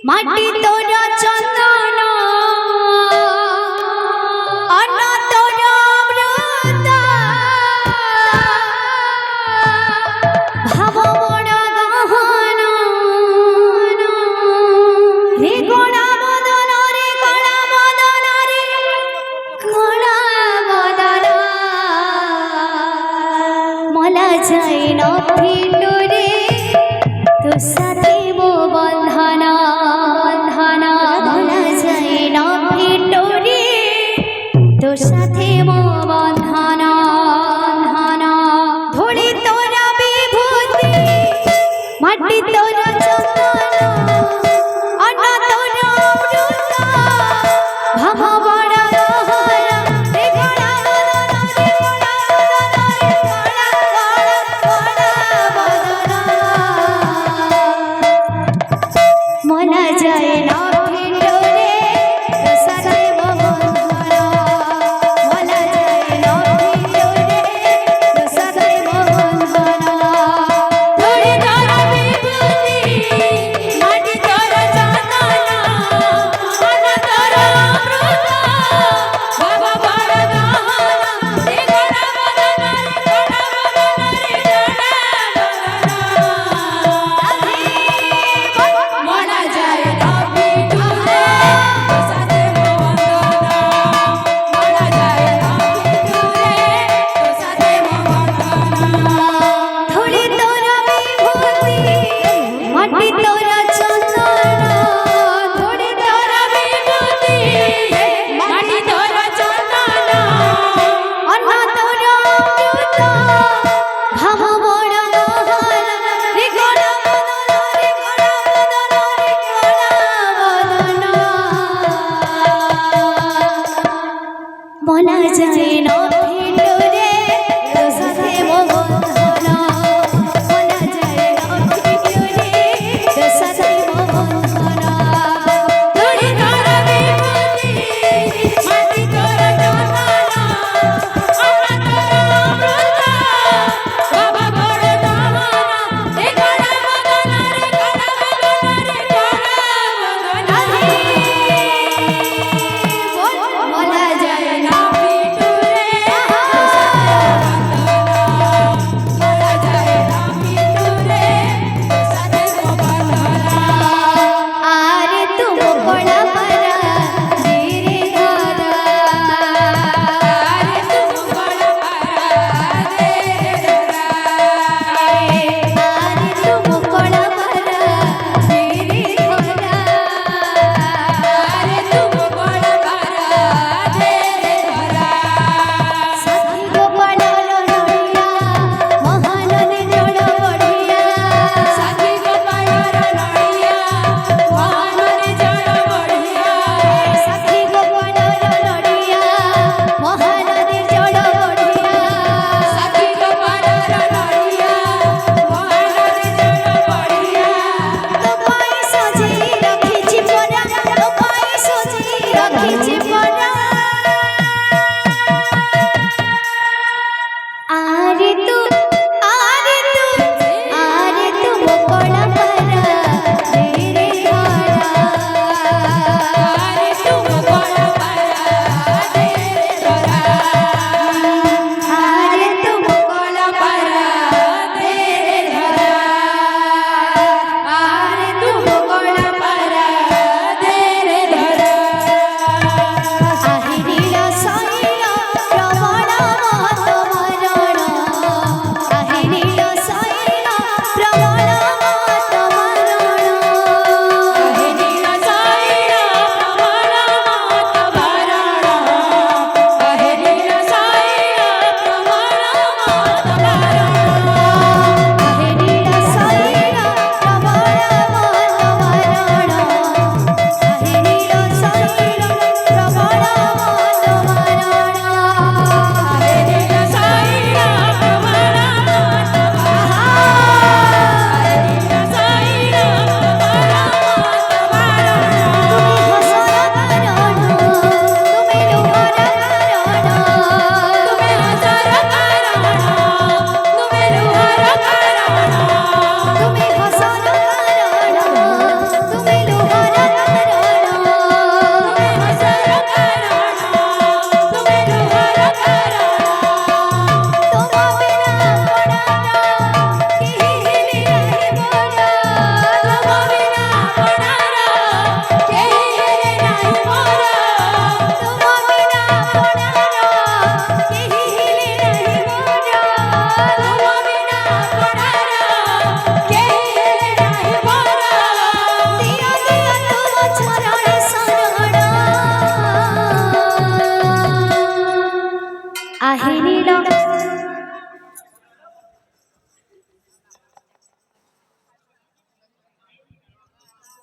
মাটি তোরা চন্দন অন্ন তোরা অমৃত ভাব বড় গহন রে গোড়া বদন রে গোড়া বদন রে গোড়া বদন মলা যায় না ফিটো রে তো সাথে মো বন্ধনা বন্ধনা মলা যায় না ফিটো রে তো সাথে মো বন্ধনা বন্ধনা ধরে তোরা বিভূতি মাটি তোরা চন্দন অন্ন তোরা অমৃত ভাব বড় গহনা রে গোড়া বদন রে গোড়া বদন মলা যায় না ফিটো রে তো সাথে মো বন্ধনা মলা যায় না ফিটো রে তো সাথে মো বন্ধনা ধরে তোরা বিভূতি মাটি তোরা আহিনি